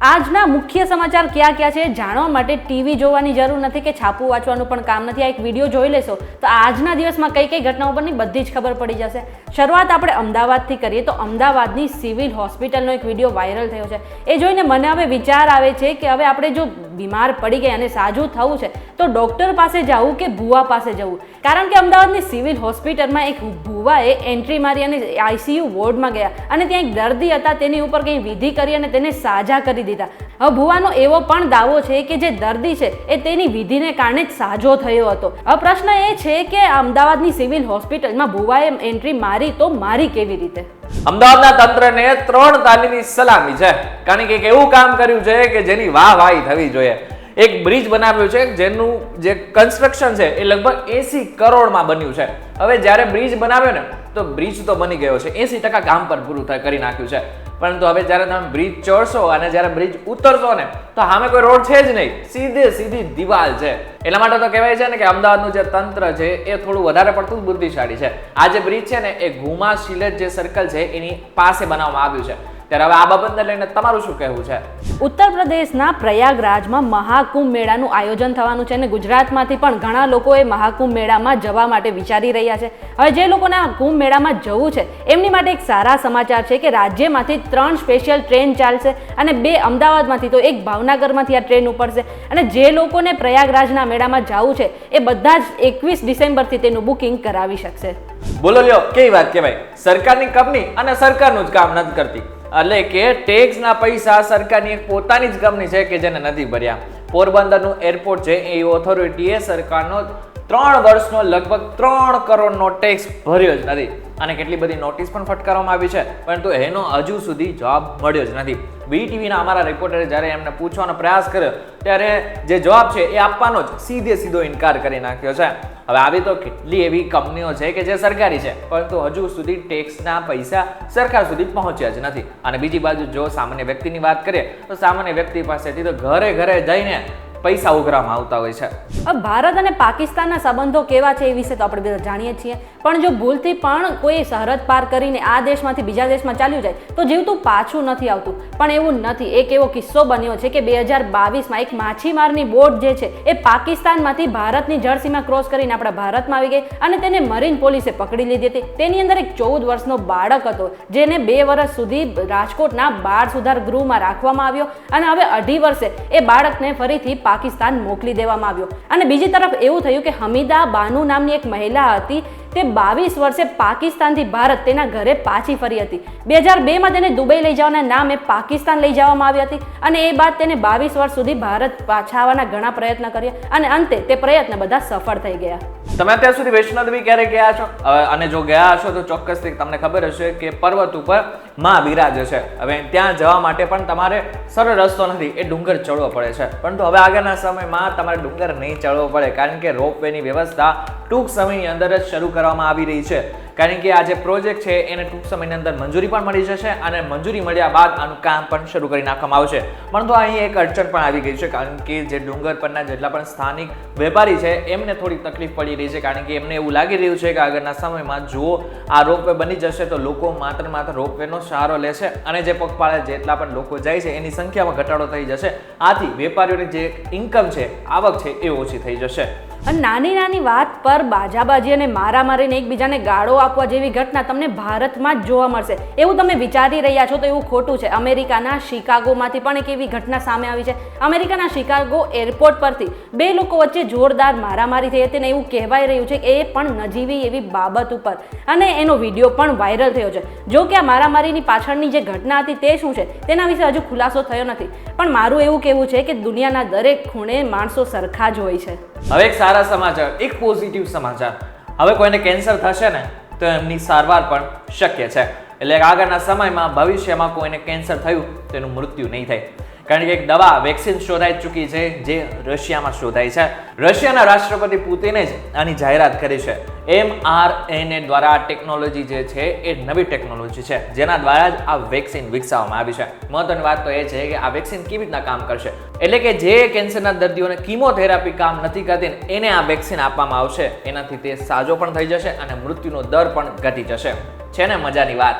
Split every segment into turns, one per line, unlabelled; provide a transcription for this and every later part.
આજના મુખ્ય સમાચાર ક્યાં ક્યાં છે જાણવા માટે ટીવી જોવાની જરૂર નથી કે છાપું વાંચવાનું પણ કામ નથી. આ એક વિડીયો જોઈ લેશો તો આજના દિવસમાં કઈ કઈ ઘટનાઓ પરની બધી જ ખબર પડી જશે. શરૂઆત આપણે અમદાવાદથી કરીએ તો અમદાવાદની સિવિલ હોસ્પિટલનો એક વિડીયો વાયરલ થયો છે. એ જોઈને મને હવે વિચાર આવે છે કે હવે આપણે જો બીમાર પડી ગયા અને સાજું થવું છે તો ડૉક્ટર પાસે જવું કે ભૂવા પાસે જવું. કારણ કે અમદાવાદની સિવિલ હોસ્પિટલમાં એક ભૂવાએ એન્ટ્રી મારી અને આઈસીયુ વોર્ડમાં ગયા અને ત્યાં એક દર્દી હતા, તેની ઉપર કંઈ વિધિ કરી અને તેને સાજા કરી દીધા. હવે ભૂવાનો એવો પણ દાવો છે કે જે દર્દી છે એ તેની વિધિને કારણે જ સાજો થયો હતો. હવે પ્રશ્ન એ છે કે અમદાવાદની સિવિલ હોસ્પિટલમાં ભૂવાએ એન્ટ્રી મારી તો મારી કેવી રીતે?
અમદાવાદના તંત્રને 3 તાલીની સલામી છે, કારણ કે એવું કામ કર્યું છે કે જેની વાહવાહી થવી જોઈએ. એક બ્રિજ બનાવ્યો છે જેનું જે કન્સ્ટ્રક્શન છે એ લગભગ 80 કરોડમાં બન્યું છે. હવે જ્યારે બ્રિજ બનાવ્યો ને તો બ્રિજ તો બની ગયો છે, 80% કામ પર પૂરું કરી નાખ્યું છે. પરંતુ હવે જ્યારે તમે બ્રિજ ચડશો અને જ્યારે બ્રિજ ઉતરશો ને તો સામે કોઈ રોડ છે જ નહીં, સીધી દિવાલ છે. એટલા માટે તો કહેવાય છે ને કે અમદાવાદનું જે તંત્ર છે એ થોડું વધારે પડતું બુદ્ધિશાળી છે. આ જે બ્રિજ છે ને એ ઘુમા શિલેટ જે સર્કલ છે એની પાસે બનાવવામાં આવ્યું છે. ત્યારે હવે આ બાબતને લઈને તમારું શું કહેવું છે?
ઉત્તર પ્રદેશના પ્રયાગરાજમાં મહાકુંભ મેળાનું આયોજન થવાનું છે અને ગુજરાતમાંથી પણ ઘણા લોકો એ મહાકુંભ મેળામાં જવા માટે વિચારી રહ્યા છે. હવે જે લોકોને કુંભ મેળામાં જવું છે એમની માટે એક સારા સમાચાર છે કે રાજ્યમાંથી 3 સ્પેશિયલ ટ્રેન ચાલશે અને 2 અમદાવાદમાંથી તો 1 ભાવનગરમાંથી આ ટ્રેન ઉપડશે. અને જે લોકોને પ્રયાગરાજના મેળામાં જવું છે એ બધા જ 21 ડિસેમ્બરથી તેનું બુકિંગ કરાવી શકશે.
બોલો લ્યો, કેવી વાત કહેવાય. સરકારની કંપની અને સરકારનું જ કામ નથી કરતી. એટલે કે ટેક્સના પૈસા સરકારની એક પોતાની જ કંપની છે કે જેને નથી ભર્યા. પોરબંદરનું એરપોર્ટ છે એ ઓથોરિટીએ સરકારનો 3 વર્ષનો લગભગ 3 કરોડનો ટેક્સ ભર્યો જ નથી અને કેટલી બધી નોટિસ પણ ફટકારવામાં આવી છે, પરંતુ એનો હજુ સુધી જવાબ મળ્યો જ નથી. BTVના અમારા રિપોર્ટરે જ્યારે એમને પૂછવાનો પ્રયાસ કર્યો ત્યારે જે જવાબ છે એ આપવાનો જ સીધો ઇનકાર કરી નાખ્યો છે. હવે આવી તો કેટલી એવી કંપનીઓ છે કે જે સરકારી છે પરંતુ હજુ સુધી ટેક્સના પૈસા સરકાર સુધી પહોંચ્યા જ નથી. અને બીજી બાજુ જો સામાન્ય વ્યક્તિની વાત કરીએ તો સામાન્ય વ્યક્તિ પાસેથી તો ઘરે જઈને પૈસા ઉઘરામાં આવતા હોય છે.
હવે ભારત અને પાકિસ્તાનના સંબંધો કેવા છે એ વિશે તો આપણે બધા જાણીએ છીએ, પણ જો ભૂલથી પણ કોઈ સરહદ પાર કરીને આ દેશમાંથી બીજા દેશમાં ચાલ્યું જાય તો જીવતું પાછું નથી આવતું. પણ એવું નથી. એક એવો કિસ્સો બન્યો છે કે 2022માં એક માછીમારની બોટ જે છે એ પાકિસ્તાનમાંથી ભારતની જળસીમા ક્રોસ કરીને આપણા ભારતમાં આવી ગઈ અને તેને મરીન પોલીસે પકડી લીધી હતી. તેની અંદર એક 14 વર્ષનો બાળક હતો જેને 2 વર્ષ સુધી રાજકોટના બાળ સુધાર ગૃહમાં રાખવામાં આવ્યો અને હવે 2.5 વર્ષે એ બાળકને ફરીથી પાકિસ્તાન મોકલી દેવામાં આવ્યો. અને બીજી તરફ એવું થયું કે હમીદા બાનુ નામની એક મહિલા હતી, તે 22 વર્ષે પાકિસ્તાનથી ભારત તેના ઘરે પાછી ફરી હતી. 2002માં તેને દુબઈ લઈ જવાના નામે પાકિસ્તાન લઈ જવામાં આવી હતી અને એ બાદ તેને 22 વર્ષ સુધી ભારત પાછા આવવાના ઘણા પ્રયત્ન કર્યા અને અંતે તે પ્રયત્ન બધા સફળ થઈ ગયા.
તમે અત્યાર સુધી વૈષ્ણોદેવી ક્યારે ગયા છો? અને જો ગયા હશો તો ચોક્કસથી તમને ખબર હશે કે પર્વત ઉપર માં બિરાજે છે. હવે ત્યાં જવા માટે પણ તમારે સરળ રસ્તો નથી, એ ડુંગર ચડવો પડે છે. પરંતુ હવે આગળના સમયમાં તમારે ડુંગર નહીં ચડવો પડે, કારણ કે રોપવેની વ્યવસ્થા ટૂંક સમયની અંદર જ શરૂ કરવામાં આવી રહી છે. કારણ કે આ જે પ્રોજેક્ટ છે એને ટૂંક સમયની અંદર મંજૂરી પણ મળી જશે અને મંજૂરી મળ્યા બાદ આનું કામ પણ શરૂ કરી નાખવામાં આવશે. પરંતુ અહીં એક અડચણ પણ આવી ગઈ છે, કારણ કે જે ડુંગર પરના જેટલા પણ સ્થાનિક વેપારી છે એમને થોડી તકલીફ પડી રહી છે, કારણ કે એમને એવું લાગી રહ્યું છે કે આગળના સમયમાં જો આ રોપવે બની જશે તો લોકો માત્ર રોપવેનો સહારો લેશે અને જે પગપાળા જેટલા પણ લોકો જાય છે એની સંખ્યામાં ઘટાડો થઈ જશે. આથી વેપારીઓની જે ઇન્કમ છે, આવક છે એ ઓછી થઈ જશે.
અને નાની વાત પર બાજાબાજી અને મારામારીને એકબીજાને ગાળો આપવા જેવી ઘટના તમને ભારતમાં જ જોવા મળશે એવું તમે વિચારી રહ્યા છો તો એવું ખોટું છે. અમેરિકાના શિકાગોમાંથી પણ એક એવી ઘટના સામે આવી છે. અમેરિકાના શિકાગો એરપોર્ટ પરથી 2 લોકો વચ્ચે જોરદાર મારામારી થઈ હતી અને એવું કહેવાય રહ્યું છે કે એ પણ નજીવી એવી બાબત ઉપર અને એનો વિડીયો પણ વાયરલ થયો છે. જો કે આ મારામારીની પાછળની જે ઘટના હતી તે શું છે તેના વિશે હજુ ખુલાસો થયો નથી, પણ મારું એવું કહેવું છે કે દુનિયાના દરેક ખૂણે માણસો સરખા જ હોય છે.
હવે એક સારા સમાચાર, એક પોઝિટિવ સમાચાર. હવે કોઈને કેન્સર થશે ને તો એમની સારવાર પણ શક્ય છે. એટલે આગળના સમયમાં ભવિષ્યમાં કોઈને કેન્સર થયું તેનું મૃત્યુ નહીં થાય, કારણ કે એક દવા વેક્સિન શોધાઈ ચૂકી છે જે રશિયામાં શોધાઈ છે. રશિયાના રાષ્ટ્રપતિ પુતિને જ આની જાહેરાત કરી છે. mRNA દ્વારા આ ટેકનોલોજી જે છે એ નવી ટેકનોલોજી છે જેના દ્વારા જ આ વેક્સિન વિકસાવવામાં આવી છે. મહત્વની વાત તો એ છે કે આ વેક્સિન કેવી રીતના કામ કરશે, એટલે કે જે કેન્સરના દર્દીઓને કીમોથેરાપી કામ નથી કરતી એને આ વેક્સિન આપવામાં આવશે. એનાથી તે સાજો પણ થઈ જશે અને મૃત્યુનો દર પણ ઘટી જશે. છે ને મજાની વાત?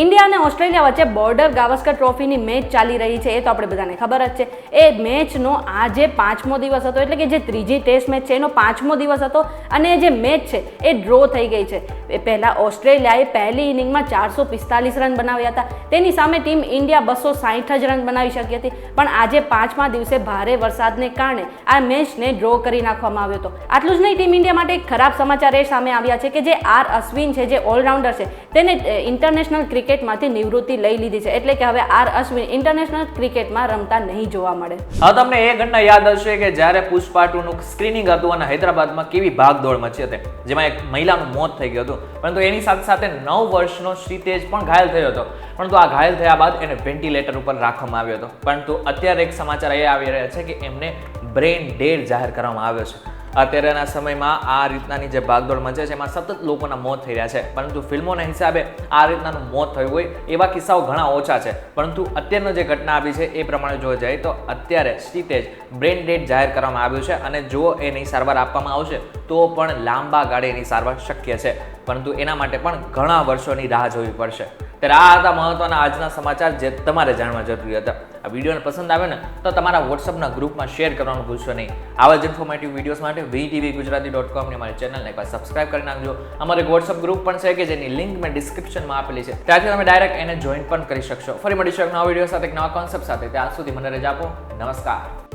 ઇન્ડિયા અને ઓસ્ટ્રેલિયા વચ્ચે બોર્ડર ગાવસ્કર ટ્રોફીની મેચ ચાલી રહી છે, એ તો આપણે બધાને ખબર જ છે. એ મેચનો આજે 5મો દિવસ હતો, એટલે કે જે ત્રીજી ટેસ્ટ મેચ છે એનો 5મો દિવસ હતો અને જે મેચ છે એ ડ્રો થઈ ગઈ છે. એ પહેલાં ઓસ્ટ્રેલિયાએ પહેલી ઇનિંગમાં 445 રન બનાવ્યા હતા, તેની સામે ટીમ ઇન્ડિયા 260 જ રન બનાવી શકી હતી. પણ આજે 5મા દિવસે ભારે વરસાદને કારણે આ મેચને ડ્રો કરી નાખવામાં આવ્યો હતો. આટલું જ નહીં, ટીમ ઇન્ડિયા માટે એક ખરાબ સમાચાર એ સામે આવ્યા છે કે જે આર અશ્વિન છે, જે ઓલરાઉન્ડર છે, તેને ઇન્ટરનેશનલ ક્રિકેટમાંથી નિવૃત્તિ લઈ લીધી છે. એટલે કે હવે આર અશ્વિન ઇન્ટરનેશનલ ક્રિકેટમાં રમતા નહીં જોવા મળે.
હવે તમને એ ઘટના યાદ હશે કે જ્યારે પુષ્પા 2 નું સ્ક્રીનિંગ હતું અને હૈદરાબાદમાં કેવી ભાગદોડ મચી હતી, જેમાં એક મહિલાનું મોત થઈ ગયું હતું. પરંતુ એની સાથે સાથે 9 વર્ષનો શ્રીતેજ પણ ઘાયલ થયો હતો. પરંતુ આ ઘાયલ થયા બાદ એને વેન્ટિલેટર ઉપર રાખવામાં આવ્યો હતો. પરંતુ અત્યારે એક સમાચાર એ આવી રહ્યા છે કે એમને બ્રેન ડેડ જાહેર કરવામાં આવ્યો છે. અત્યારેના સમયમાં આ રીતનાની જે ભાગદોડ મચે છે એમાં સતત લોકોના મોત થઈ રહ્યા છે. પરંતુ ફિલ્મોના હિસાબે આ રીતનાનું મોત થયું હોય એવા કિસ્સાઓ ઘણા ઓછા છે. પરંતુ અત્યારનો જે ઘટના આવી છે એ પ્રમાણે જોવા જાય તો અત્યારે શ્રીતેજ બ્રેન ડેડ જાહેર કરવામાં આવ્યું છે અને જો એની સારવાર આપવામાં આવશે તો પણ લાંબા ગાળે એની સારવાર શક્ય છે. પરંતુ એના માટે પણ ઘણા વર્ષોની રાહ જોવી પડશે. ત્યારે આ હતા મહત્વના આજના સમાચાર જે તમારે જાણવા જરૂરી હતા. આ વિડીયોને પસંદ આવે ને તો તમારા વોટ્સઅપના ગ્રુપમાં શેર કરવાનું ભૂલશો નહીં. આવા જ ઇન્ફોર્મેટિવ વિડીયોઝ માટે VTVGujarati.com ની અમારી ચેનલને એકવાર સબસ્ક્રાઇબ કરી નાખજો. અમારે એક વોટ્સઅપ ગ્રુપ પણ છે કે જેની લિંક મેં ડિસ્ક્રિપ્શનમાં આપેલી છે, ત્યાંથી તમે ડાયરેક્ટ એને જોઈન પણ કરી શકશો. ફરી મળીશું એક નવા વિડીયો સાથે, એક નવા કોન્સેપ્ટ સાથે. ત્યાં સુધી મને રજા આપો. નમસ્કાર.